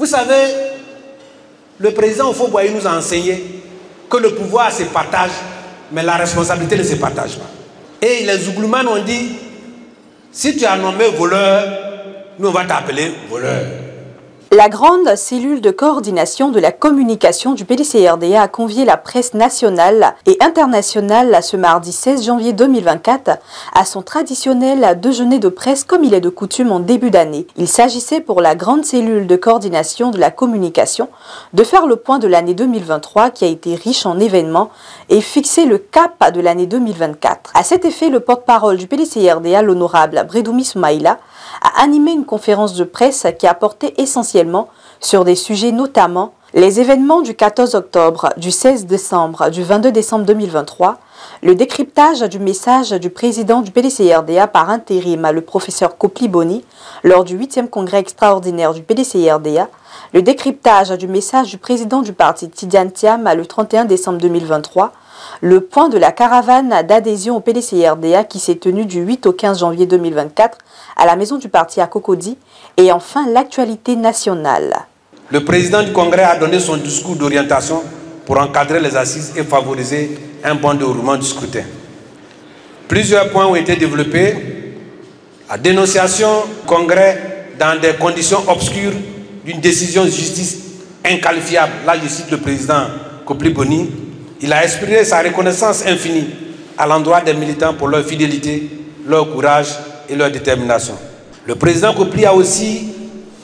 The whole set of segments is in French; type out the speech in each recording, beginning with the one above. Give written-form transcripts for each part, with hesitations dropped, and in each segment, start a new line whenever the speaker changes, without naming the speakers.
Vous savez, le président Houphouët-Boigny nous a enseigné que le pouvoir se partage, mais la responsabilité ne se partage pas. Et les Ougloumanes ont dit, si tu as nommé voleur, nous on va t'appeler voleur.
La grande cellule de coordination de la communication du PDCRDA a convié la presse nationale et internationale ce mardi 16 janvier 2024 à son traditionnel déjeuner de presse comme il est de coutume en début d'année. Il s'agissait pour la grande cellule de coordination de la communication de faire le point de l'année 2023 qui a été riche en événements et fixer le cap de l'année 2024. À cet effet, le porte-parole du PDCRDA, l'honorable Bredoumi Soumaïla, a animé une conférence de presse qui a porté essentiellement sur des sujets notamment les événements du 14 octobre, du 16 décembre, du 22 décembre 2023, le décryptage du message du président du PDCRDA par intérim, le professeur Kopli Boni, lors du 8e congrès extraordinaire du PDCRDA, le décryptage du message du président du parti Tidiane Thiam le 31 décembre 2023, le point de la caravane d'adhésion au PDCRDA qui s'est tenu du 8 au 15 janvier 2024 à la maison du parti à Cocody et enfin l'actualité nationale.
Le président du Congrès a donné son discours d'orientation pour encadrer les assises et favoriser un bon déroulement du scrutin. Plusieurs points ont été développés. La dénonciation du Congrès dans des conditions obscures d'une décision de justice inqualifiable. Là, je cite le président Kopli Boni. Il a exprimé sa reconnaissance infinie à l'endroit des militants pour leur fidélité, leur courage et leur détermination. Le président Kopli a aussi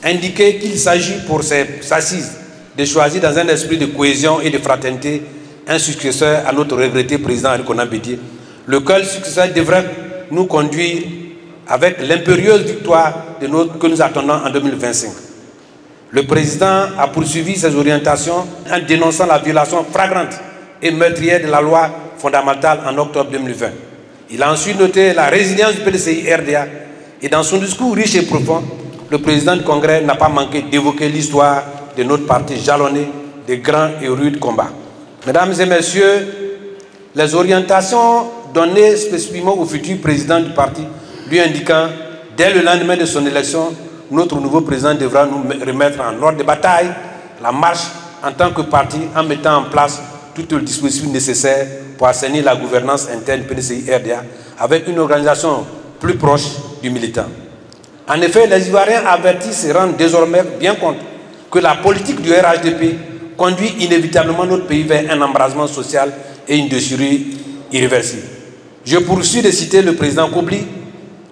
indiqué qu'il s'agit pour ses assises de choisir dans un esprit de cohésion et de fraternité un successeur à notre regretté président Henri Konan Bédié, lequel successeur devrait nous conduire avec l'impérieuse victoire que nous attendons en 2025. Le président a poursuivi ses orientations en dénonçant la violation flagrante et meurtrière de la loi fondamentale en octobre 2020. Il a ensuite noté la résilience du PDCI-RDA et dans son discours riche et profond, le président du Congrès n'a pas manqué d'évoquer l'histoire de notre parti jalonné de grands et rudes combats. Mesdames et messieurs, les orientations données spécifiquement au futur président du parti, lui indiquant, dès le lendemain de son élection, notre nouveau président devra nous remettre en ordre de bataille la marche en tant que parti en mettant en place tout le dispositif nécessaire pour assainir la gouvernance interne du PDCI-RDA avec une organisation plus proche du militant. En effet, les Ivoiriens avertis se rendent désormais bien compte que la politique du RHDP conduit inévitablement notre pays vers un embrasement social et une déchirure irréversible. Je poursuis de citer le président Kopli.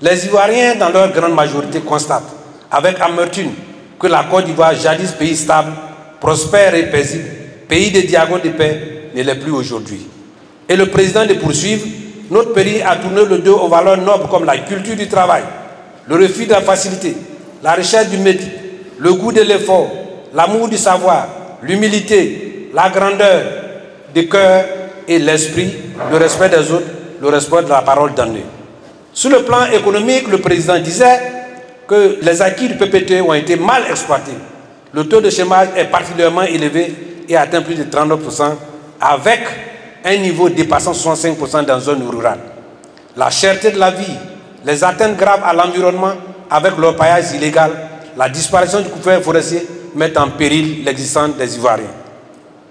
Les Ivoiriens, dans leur grande majorité, constatent avec amertume que la Côte d'Ivoire, jadis pays stable, prospère et paisible, pays de dialogue de paix, ne l'est plus aujourd'hui. Et le président de poursuivre, notre pays a tourné le dos aux valeurs nobles comme la culture du travail, le refus de la facilité, la recherche du mérite, le goût de l'effort, l'amour du savoir, l'humilité, la grandeur du cœur et l'esprit, le respect des autres, le respect de la parole donnée. Sur le plan économique, le président disait que les acquis du PPT ont été mal exploités. Le taux de chômage est particulièrement élevé et atteint plus de 39%, avec un niveau dépassant 65% dans une zone rurale. La cherté de la vie, les atteintes graves à l'environnement avec l'orpaillage illégal, la disparition du couvert forestier mettent en péril l'existence des Ivoiriens.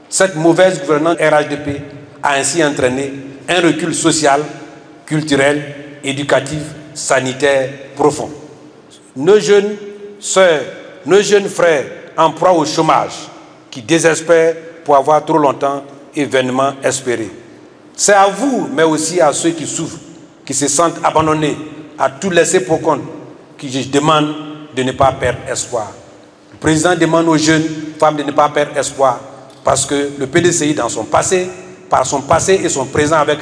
Cette mauvaise gouvernance RHDP a ainsi entraîné un recul social, culturel, éducatif, sanitaire profond. Nos jeunes sœurs, nos jeunes frères en proie au chômage, qui désespèrent pour avoir trop longtemps et vainement espéré. C'est à vous, mais aussi à ceux qui souffrent, qui se sentent abandonnés, à tout laisser pour compte, que je demande de ne pas perdre espoir. Le président demande aux jeunes femmes de ne pas perdre espoir, parce que le PDCI, dans son passé, par son passé et son présent avec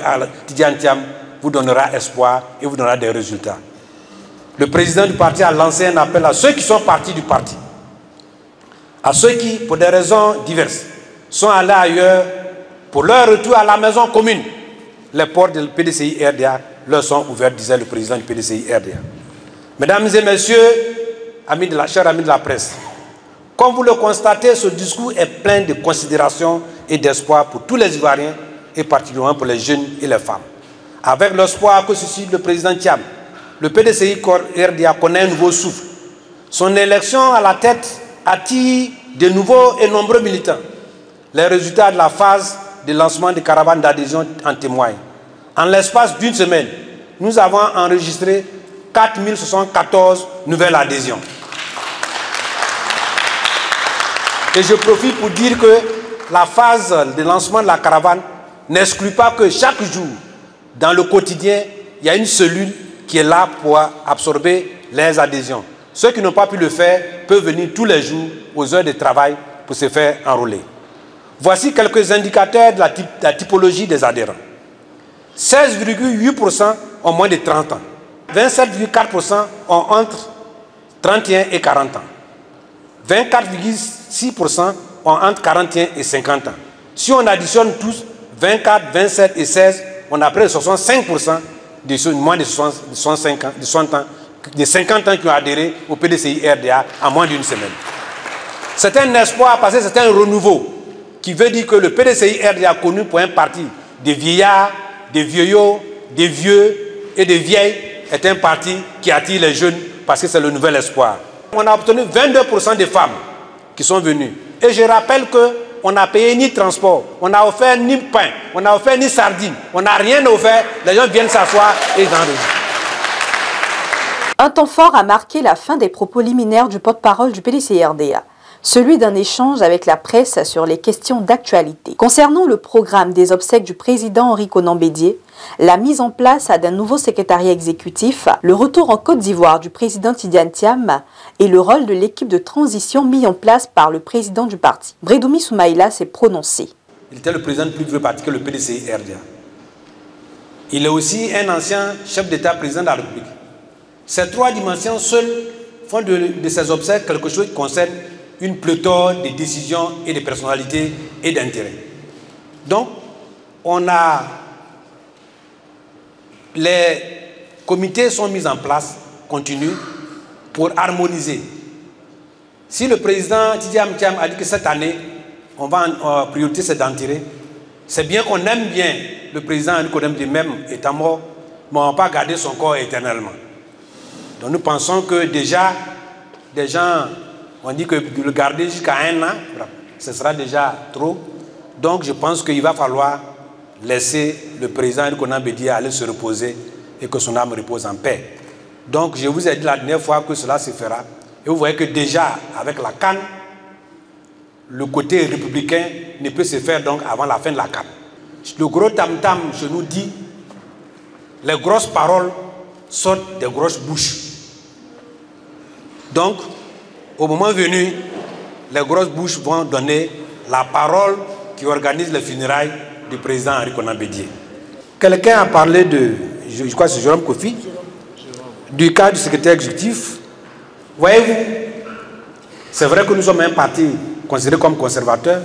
Tidiane Thiam, vous donnera espoir et vous donnera des résultats. Le président du parti a lancé un appel à ceux qui sont partis du parti, à ceux qui, pour des raisons diverses, sont allés ailleurs. Pour leur retour à la maison commune, les portes du PDCI-RDA leur sont ouvertes, disait le président du PDCI-RDA. Mesdames et messieurs, chers amis de la presse, comme vous le constatez, ce discours est plein de considération et d'espoir pour tous les Ivoiriens et particulièrement pour les jeunes et les femmes. Avec l'espoir que suscite le président Thiam, le PDCI-RDA connaît un nouveau souffle. Son élection à la tête attire de nouveaux et nombreux militants. Les résultats de la phase de lancement des caravanes d'adhésion en témoignent. En l'espace d'une semaine, nous avons enregistré 4074 nouvelles adhésions. Et je profite pour dire que la phase de lancement de la caravane n'exclut pas que chaque jour, dans le quotidien, il y a une cellule qui est là pour absorber les adhésions. Ceux qui n'ont pas pu le faire peuvent venir tous les jours aux heures de travail pour se faire enrôler. Voici quelques indicateurs de la typologie des adhérents. 16,8% ont moins de 30 ans. 27,4% ont entre 31 et 40 ans. 24,6% ont entre 41 et 50 ans. Si on additionne tous, 24, 27 et 16, on a près de 65% de ceux moins de 65 ans, de 60 ans, de 50 ans qui ont adhéré au PDCI-RDA en moins d'une semaine. C'est un espoir parce que c'est un renouveau qui veut dire que le PDCI-RDA connu pour un parti des vieillards, des vieillots, des vieux et des vieilles est un parti qui attire les jeunes parce que c'est le nouvel espoir. On a obtenu 22% des femmes qui sont venues. Et je rappelle qu'on n'a payé ni transport, on n'a offert ni pain, on n'a offert ni sardines, on n'a rien offert. Les gens viennent s'asseoir et ils enregistrent.
Un temps fort a marqué la fin des propos liminaires du porte-parole du PDCI-RDA, celui d'un échange avec la presse sur les questions d'actualité. Concernant le programme des obsèques du président Henri Konan Bédié, la mise en place d'un nouveau secrétariat exécutif, le retour en Côte d'Ivoire du président Tidiane Thiam et le rôle de l'équipe de transition mis en place par le président du parti. Brédoumi Soumaïla s'est prononcé.
Il était le président du plus vieux parti que le PDCI-RDA. Il est aussi un ancien chef d'État président de la République. Ces trois dimensions seules font de ces obsèques quelque chose qui concerne une pléthore de décisions et de personnalités et d'intérêts. Donc, les comités sont mis en place, continus, pour harmoniser. Si le président Tidiane Thiam a dit que cette année, on va en priorité c'est d'enterrer, c'est bien qu'on aime bien le président Henri Konan Bédié même étant mort, mais on ne va pas garder son corps éternellement. Donc nous pensons que déjà, des gens, on dit que le garder jusqu'à 1 an, ce sera déjà trop. Donc je pense qu'il va falloir laisser le président Henri Konan Bédié aller se reposer et que son âme repose en paix. Donc je vous ai dit la dernière fois que cela se fera. Et vous voyez que déjà, avec la CAN, le côté républicain ne peut se faire donc avant la fin de la CAN. Le gros tam-tam, je nous dis, les grosses paroles sortent des grosses bouches. Donc, au moment venu, les grosses bouches vont donner la parole qui organise les funérailles du président Henri Konan Bédié. Quelqu'un a parlé de, je crois que c'est Jérôme Kofi, du cas du secrétaire exécutif. Voyez-vous, c'est vrai que nous sommes un parti considéré comme conservateur,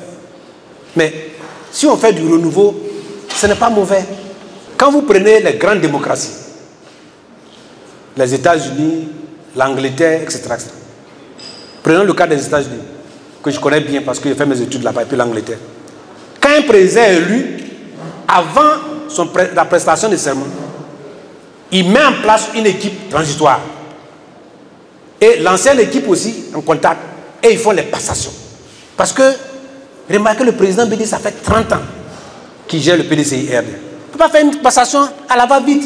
mais si on fait du renouveau, ce n'est pas mauvais. Quand vous prenez les grandes démocraties, les États-Unis, l'Angleterre, etc., etc. Prenons le cas des États-Unis, que je connais bien parce que j'ai fait mes études là-bas, et puis l'Angleterre. Quand un président est élu, avant la prestation de serment, il met en place une équipe transitoire. Et l'ancienne équipe aussi, en contact, et ils font les passations. Parce que, remarquez, le président Bédié, ça fait 30 ans qu'il gère le PDCI-RDA. Il ne peut pas faire une passation à la va-vite.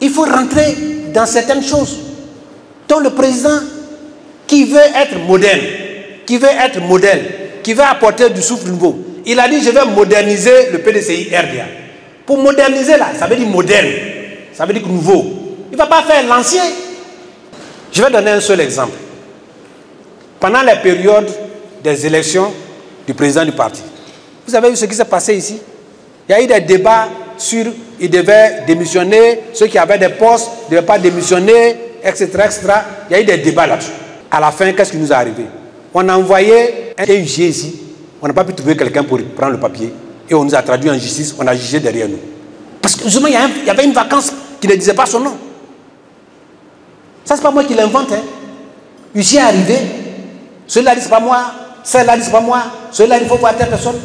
Il faut rentrer dans certaines choses. Donc le président qui veut être moderne, qui veut être modèle, qui veut apporter du souffle nouveau, il a dit je vais moderniser le PDCI-RDA. Pour moderniser là, ça veut dire moderne, ça veut dire nouveau. Il ne va pas faire l'ancien. Je vais donner un seul exemple. Pendant la période des élections du président du parti, vous avez vu ce qui s'est passé ici? Il y a eu des débats sur il devait démissionner, ceux qui avaient des postes ne devaient pas démissionner, etc., etc. Il y a eu des débats là-dessus. À la fin, qu'est-ce qui nous est arrivé? On a envoyé un huissier ici, on n'a pas pu trouver quelqu'un pour prendre le papier, et on nous a traduit en justice, on a jugé derrière nous. Parce que justement, il y avait une vacance qui ne disait pas son nom. Ça, c'est pas moi qui l'invente. Hein. Huissier est arrivé, celui-là dit c'est pas moi, celle-là dit c'est pas moi, celui-là il faut voir telle personne.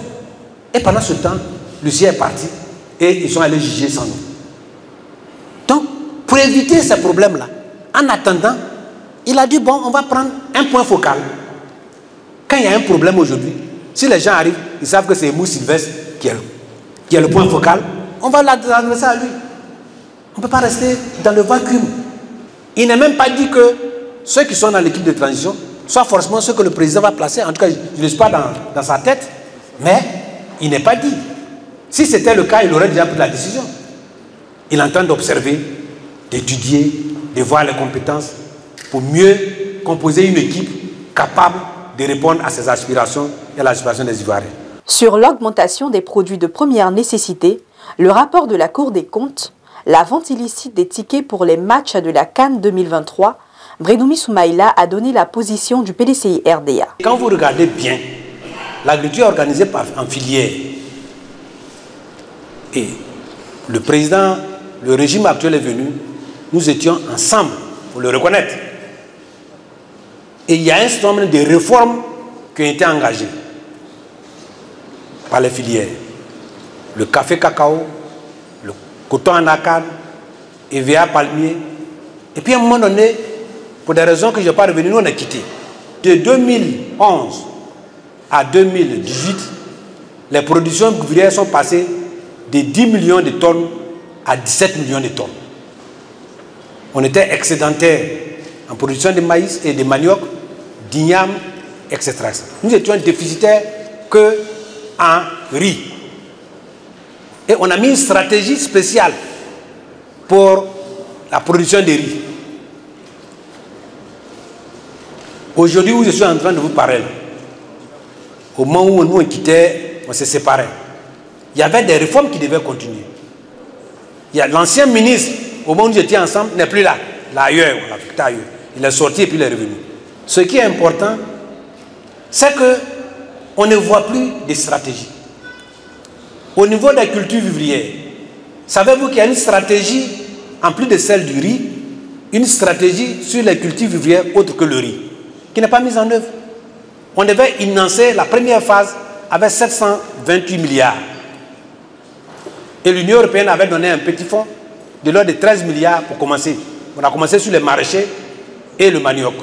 Et pendant ce temps, l'huissier est parti. Et ils sont allés juger sans nous. Donc, pour éviter ces problèmes-là, en attendant, il a dit, bon, on va prendre un point focal. Quand il y a un problème aujourd'hui, si les gens arrivent, ils savent que c'est Mou Sylvestre qui est le point focal, on va l'adresser à lui. On ne peut pas rester dans le vacuum. Il n'est même pas dit que ceux qui sont dans l'équipe de transition soient forcément ceux que le président va placer. En tout cas, je ne suis pas dans sa tête, mais il n'est pas dit. Si c'était le cas, il aurait déjà pris la décision. Il est en train d'observer, d'étudier, de voir les compétences pour mieux composer une équipe capable de répondre à ses aspirations et à l'aspiration des Ivoiriens. Sur
l'augmentation des produits de première nécessité, le rapport de la Cour des comptes, la vente illicite des tickets pour les matchs de la CAN 2023, Bredoumi Soumaïla a donné la position du PDCI RDA.
Quand vous regardez bien, l'agriculture est organisée en filière. Et le président, le régime actuel est venu, nous étions ensemble, pour le reconnaître. Et il y a un certain nombre de réformes qui ont été engagées par les filières. Le café cacao, le coton anacarde, EVA palmier. Et puis à un moment donné, pour des raisons que je n'ai pas revenues, nous on a quitté. De 2011 à 2018, les productions ouvrières sont passées de 10 millions de tonnes à 17 millions de tonnes. On était excédentaire en production de maïs et de manioc, d'igname, etc. Nous étions déficitaires que en riz. Et on a mis une stratégie spéciale pour la production de riz. Aujourd'hui où je suis en train de vous parler, au moment où nous on quittait, on s'est séparés. Il y avait des réformes qui devaient continuer. L'ancien ministre, au moment où j'étais ensemble, n'est plus là. Là ailleurs, on l'a affecté ailleurs. Il est sorti et puis il est revenu. Ce qui est important, c'est qu'on ne voit plus de stratégie. Au niveau de la culture vivrière, savez-vous qu'il y a une stratégie, en plus de celle du riz, une stratégie sur les cultures vivrières autre que le riz, qui n'est pas mise en œuvre. On devait financer la première phase avec 728 milliards. Et l'Union européenne avait donné un petit fonds de l'ordre de 13 milliards pour commencer. On a commencé sur les maraîchers et le manioc.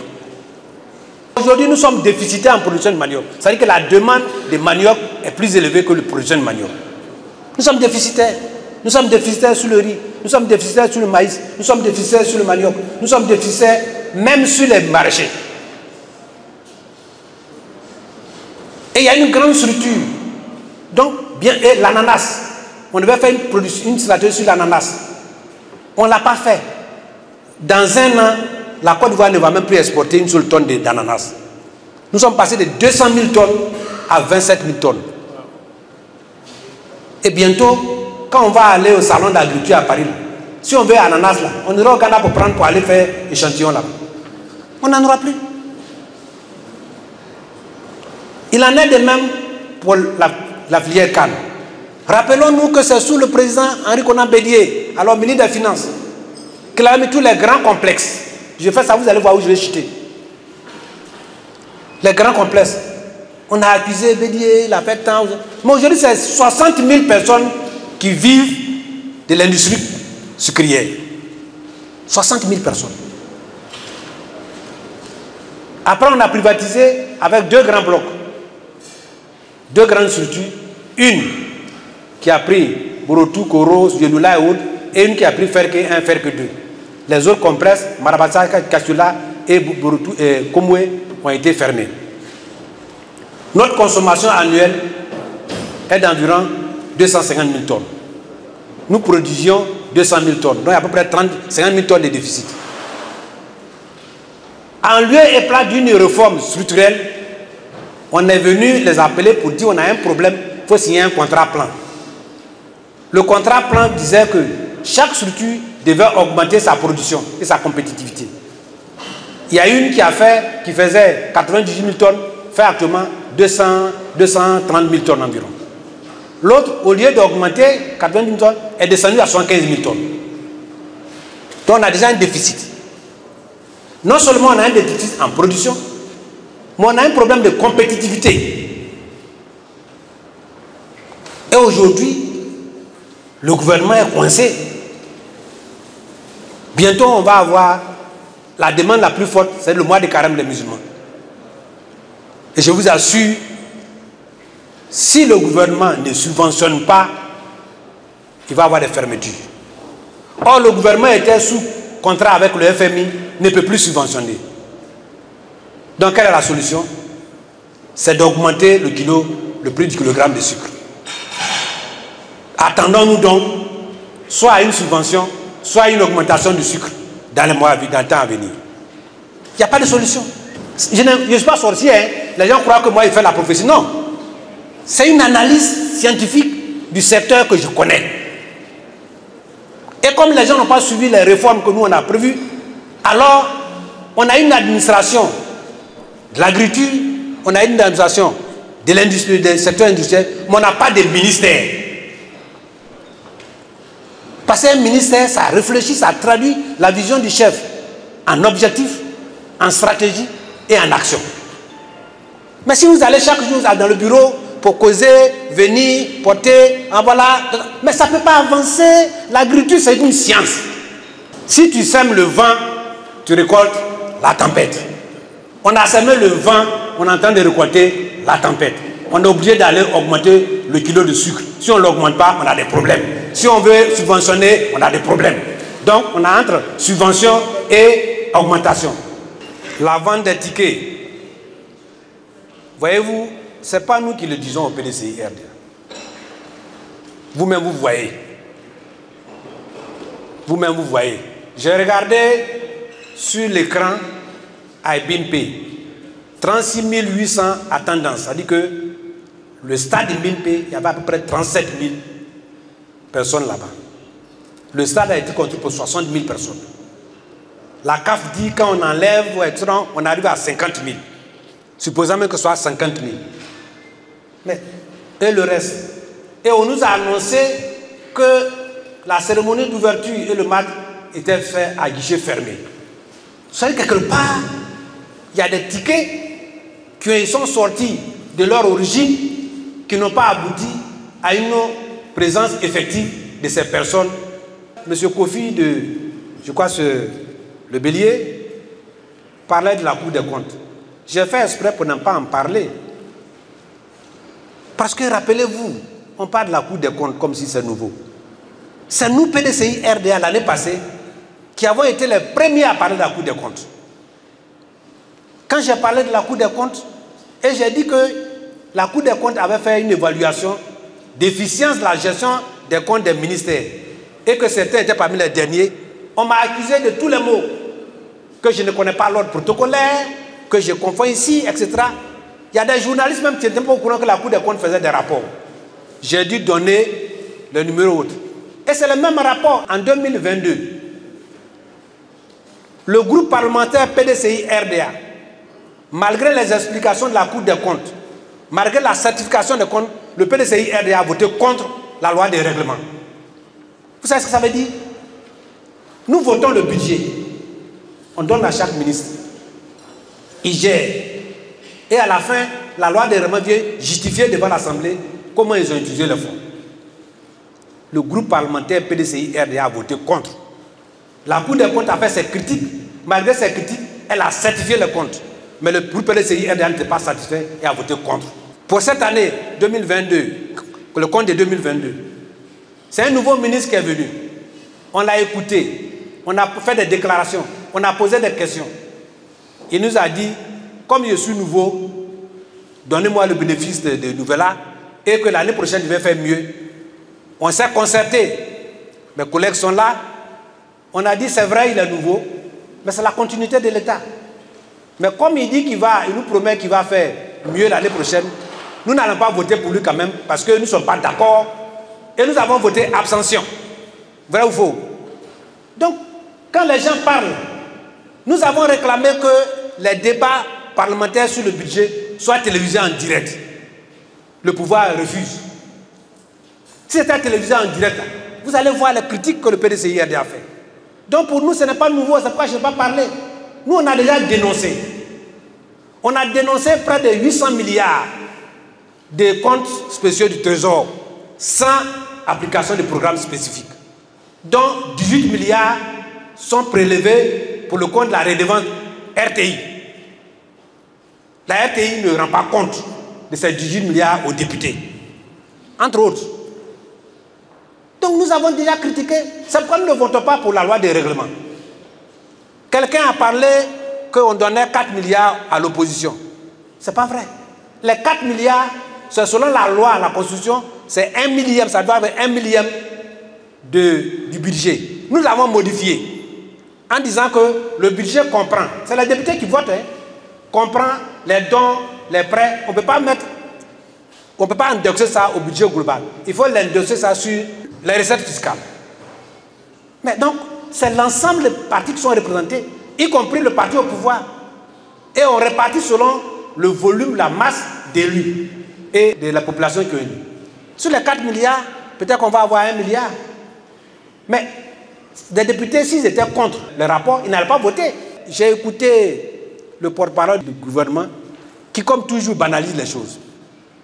Aujourd'hui, nous sommes déficitaires en production de manioc. C'est-à-dire que la demande de manioc est plus élevée que la production de manioc. Nous sommes déficitaires. Nous sommes déficitaires sur le riz. Nous sommes déficitaires sur le maïs. Nous sommes déficitaires sur le manioc. Nous sommes déficitaires même sur les maraîchers. Et il y a une grande structure. Donc, bien, et l'ananas. On devait faire une stratégie sur l'ananas. On ne l'a pas fait. Dans un an, la Côte d'Ivoire ne va même plus exporter une seule tonne d'ananas. Nous sommes passés de 200 000 tonnes à 27 000 tonnes. Et bientôt, quand on va aller au salon d'agriculture à Paris, si on veut ananas là, on ira au Ghana pour aller faire échantillon là. On n'en aura plus. Il en est de même pour la filière canne. Rappelons-nous que c'est sous le président Henri Konan Bédié, alors ministre des Finances, qu'il a mis tous les grands complexes. Je fais ça, vous allez voir où je vais chuter. Les grands complexes. On a accusé Bédié, il a fait tant. Mais aujourd'hui, c'est 60 000 personnes qui vivent de l'industrie sucrière. 60 000 personnes. Après, on a privatisé avec deux grands blocs. Deux grandes structures. Une qui a pris Borotou, Koro, Yenula et autres, et une qui a pris Ferke 1, Ferke 2. Les autres compresses, Marabassa, Kastula et Borotou et Komwe ont été fermés. Notre consommation annuelle est d'environ 250 000 tonnes. Nous produisions 200 000 tonnes, donc il y a à peu près 50 000 tonnes de déficit. En lieu et place d'une réforme structurelle, on est venu les appeler pour dire on a un problème, il faut signer un contrat plan. Le contrat plan disait que chaque structure devait augmenter sa production et sa compétitivité. Il y a une qui faisait 98 000 tonnes, fait actuellement 230 000 tonnes environ. L'autre, au lieu d'augmenter 90 000 tonnes, est descendu à 75 000 tonnes. Donc on a déjà un déficit. Non seulement on a un déficit en production, mais on a un problème de compétitivité. Et aujourd'hui, le gouvernement est coincé. Bientôt, on va avoir la demande la plus forte, c'est le mois de carême des musulmans. Et je vous assure, si le gouvernement ne subventionne pas, il va y avoir des fermetures. Or, le gouvernement était sous contrat avec le FMI, ne peut plus subventionner. Donc, quelle est la solution? C'est d'augmenter le prix du kilogramme de sucre. Attendons-nous donc soit à une subvention, soit à une augmentation du sucre dans les mois, dans le temps à venir. Il n'y a pas de solution. Je ne suis pas sorcier, hein. Les gens croient que moi, je fais la prophétie. Non. C'est une analyse scientifique du secteur que je connais. Et comme les gens n'ont pas suivi les réformes que nous, on a prévues, alors, on a une administration de l'agriculture, on a une administration de l'industrie, du secteur industriel, mais on n'a pas de ministère. Parce qu'un ministère, ça réfléchit, ça traduit la vision du chef en objectif, en stratégie et en action. Mais si vous allez chaque jour dans le bureau pour causer, venir, porter, en voilà, mais ça ne peut pas avancer. L'agriculture, c'est une science. Si tu sèmes le vent, tu récoltes la tempête. On a semé le vent, on est en train de récolter la tempête. On est obligé d'aller augmenter le kilo de sucre. Si on ne l'augmente pas, on a des problèmes. Si on veut subventionner, on a des problèmes. Donc, on a entre subvention et augmentation. La vente des tickets. Voyez-vous, ce n'est pas nous qui le disons au PDCI RDA. Vous-même, vous voyez. Vous-même, vous voyez. J'ai regardé sur l'écran à BIMP, 36 800 attendants. C'est-à-dire que le stade de BIMP, il y avait à peu près 37 000 personnes là-bas. Le stade a été construit pour 60 000 personnes. La CAF dit quand on enlève, on arrive à 50 000. Supposons même que ce soit 50 000. Mais, et le reste. Et on nous a annoncé que la cérémonie d'ouverture et le match étaient faits à guichet fermé. Vous savez, quelque part, il y a des tickets qui sont sortis de leur origine, qui n'ont pas abouti à une présence effective de ces personnes. Monsieur Kofi de, je crois, le Bélier, parlait de la Cour des comptes. J'ai fait exprès pour ne pas en parler. Parce que, rappelez-vous, on parle de la Cour des comptes comme si c'est nouveau. C'est nous, PDCI RDA, l'année passée, qui avons été les premiers à parler de la Cour des comptes. Quand j'ai parlé de la Cour des comptes, et j'ai dit que la Cour des comptes avait fait une évaluation d'efficience de la gestion des comptes des ministères, et que certains étaient parmi les derniers, on m'a accusé de tous les mots, que je ne connais pas l'ordre protocolaire, que je confonds ici, etc. Il y a des journalistes même qui n'étaient pas au courant que la Cour des comptes faisait des rapports. J'ai dû donner le numéro autre. Et c'est le même rapport en 2022. Le groupe parlementaire PDCI RDA, malgré les explications de la Cour des comptes, malgré la certification des comptes, le PDCI RDA a voté contre la loi des règlements. Vous savez ce que ça veut dire? Nous votons le budget. On donne à chaque ministre. Il gère. Et à la fin, la loi des règlements vient justifier devant l'Assemblée comment ils ont utilisé le fonds. Le groupe parlementaire PDCI RDA a voté contre. La Cour des comptes a fait ses critiques. Malgré ses critiques, elle a certifié le compte. Mais le groupe PDCI RDA n'était pas satisfait et a voté contre. Pour cette année 2022, le compte de 2022, c'est un nouveau ministre qui est venu. On l'a écouté. On a fait des déclarations. On a posé des questions. Il nous a dit, comme je suis nouveau, donnez-moi le bénéfice de Nouvella et que l'année prochaine, je vais faire mieux. On s'est concerté. Mes collègues sont là. On a dit, c'est vrai, il est nouveau, mais c'est la continuité de l'État. Mais comme il dit il nous promet qu'il va faire mieux l'année prochaine, nous n'allons pas voter pour lui quand même, parce que nous ne sommes pas d'accord. Et nous avons voté abstention. Vrai ou faux? Donc, quand les gens parlent, nous avons réclamé que les débats parlementaires sur le budget soient télévisés en direct. Le pouvoir refuse. Si c'était télévisé en direct, vous allez voir les critiques que le PDCI a fait. Donc pour nous, ce n'est pas nouveau, c'est pourquoi je n'ai pas parlé. Nous, on a déjà dénoncé. On a dénoncé près de 800 milliards de comptes spéciaux du Trésor sans application de programmes spécifiques, dont 18 milliards sont prélevés pour le compte de la redevance RTI. La RTI ne rend pas compte de ces 18 milliards aux députés, entre autres. Donc nous avons déjà critiqué. C'est pourquoi nous ne votons pas pour la loi des règlements. Quelqu'un a parlé qu'on donnait 4 milliards à l'opposition. Ce n'est pas vrai. Les 4 milliards, c'est selon la loi, la Constitution, c'est 1 millième, ça doit être 1 millième du budget. Nous l'avons modifié en disant que le budget comprend, c'est les députés qui votent, comprend les dons, les prêts. On ne peut pas indexer ça au budget global. Il faut l'indexer ça sur les recettes fiscales. Mais donc, c'est l'ensemble des partis qui sont représentés, y compris le parti au pouvoir. Et on répartit selon le volume, la masse d'élus et de la population qui est élue. Sur les 4 milliards, peut-être qu'on va avoir 1 milliard. Mais des députés, s'ils étaient contre le rapport, ils n'allaient pas voter. J'ai écouté le porte-parole du gouvernement qui, comme toujours, banalise les choses.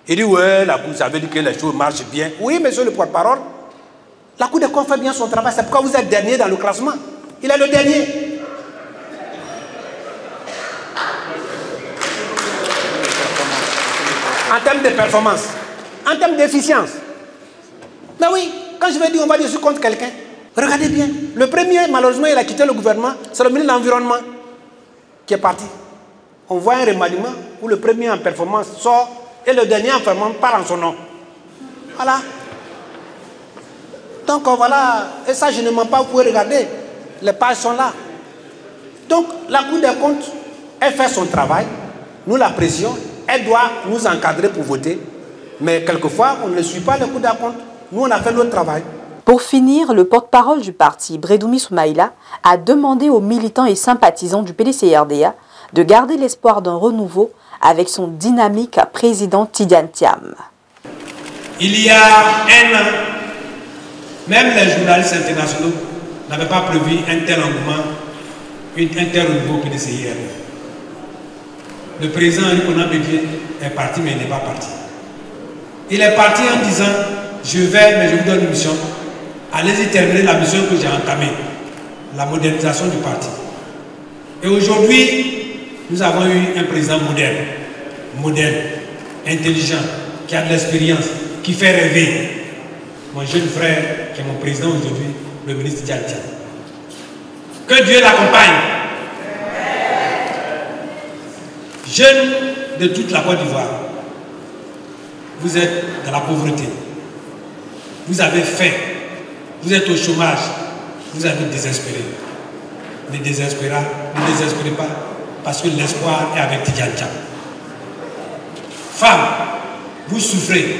Il dit, ouais, la Cour, ça veut dire que les choses marchent bien. Oui, monsieur le porte-parole, la Cour des comptes fait bien son travail. C'est pourquoi vous êtes dernier dans le classement. Il est le dernier. En termes de performance, en termes d'efficience. Mais oui, quand je vais dire on va dire je suis contre quelqu'un, regardez bien. Le premier, malheureusement, il a quitté le gouvernement, c'est le ministre de l'Environnement qui est parti. On voit un remaniement où le premier en performance sort et le dernier en performance part en son nom. Voilà. Donc voilà, et ça je ne mens pas, vous pouvez regarder, les pages sont là. Donc la Cour des comptes, elle fait son travail, nous l'apprécions, elle doit nous encadrer pour voter, mais quelquefois on ne suit pas la Cour des comptes, nous on a fait notre travail.
Pour finir, le porte-parole du parti, Bredoumi Soumaïla, a demandé aux militants et sympathisants du PDC-RDA de garder l'espoir d'un renouveau avec son dynamique président Tidiane Thiam.
Il y a un an, même les journalistes internationaux n'avaient pas prévu un tel engouement, un tel renouveau au PDC-RDA. Le président Henri Konan Bédié est parti, mais il n'est pas parti. Il est parti en disant, je vais, mais je vous donne une mission. Allez-y terminer la mission que j'ai entamée, la modernisation du parti. Et aujourd'hui, nous avons eu un président moderne, intelligent, qui a de l'expérience, qui fait rêver. Mon jeune frère, qui est mon président aujourd'hui, le ministre Tidiane Thiam. Que Dieu l'accompagne. Jeunes de toute la Côte d'Ivoire, vous êtes dans la pauvreté. Vous avez faim. Vous êtes au chômage. Vous avez désespéré. Ne désespérez pas, parce que l'espoir est avec Tidiane Thiam. Femmes, vous souffrez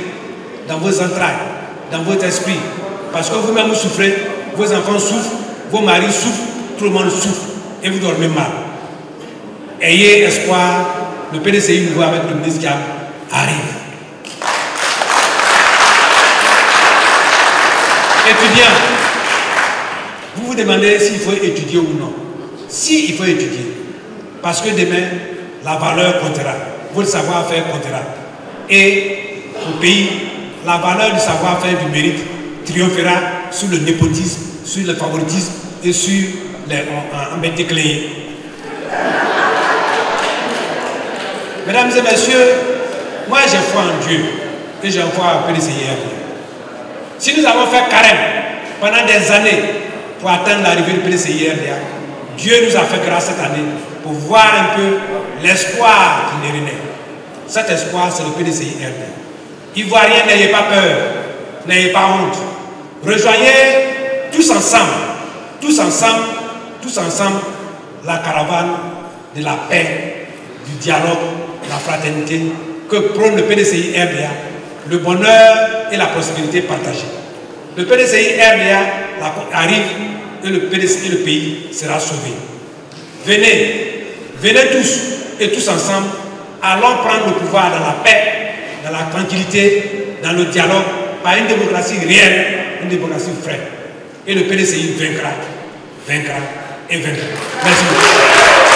dans vos entrailles, dans votre esprit, parce que vous-même vous souffrez, vos enfants souffrent, vos maris souffrent, tout le monde souffre, et vous dormez mal. Ayez espoir, le PDCI nouveau avec le ministre Thiam arrive. Étudiants, vous vous demandez s'il faut étudier ou non. Si il faut étudier, parce que demain, la valeur comptera, votre savoir-faire comptera. Et au pays, la valeur du savoir-faire, du mérite, triomphera sur le népotisme, sur le favoritisme et sur les embêtés-clés. Mesdames et messieurs, moi j'ai foi en Dieu et j'ai foi en PDC-RDA. Si nous avons fait carême pendant des années pour atteindre l'arrivée du PDC-RDA, Dieu nous a fait grâce cette année pour voir un peu l'espoir qui est né. Cet espoir, c'est le PDC-RDA. Ivoiriens, n'ayez pas peur, n'ayez pas honte. Rejoignez tous ensemble, la caravane de la paix, du dialogue, de la fraternité que prône le PDC-RDA, le bonheur et la prospérité partagée. Le PDC-RDA arrive et le PDC et le pays sera sauvé. Venez tous et tous ensemble, allons prendre le pouvoir dans la paix, dans la tranquillité, dans le dialogue, par une démocratie réelle, une démocratie vraie. Et le PDCI vaincra et vaincra. Merci beaucoup.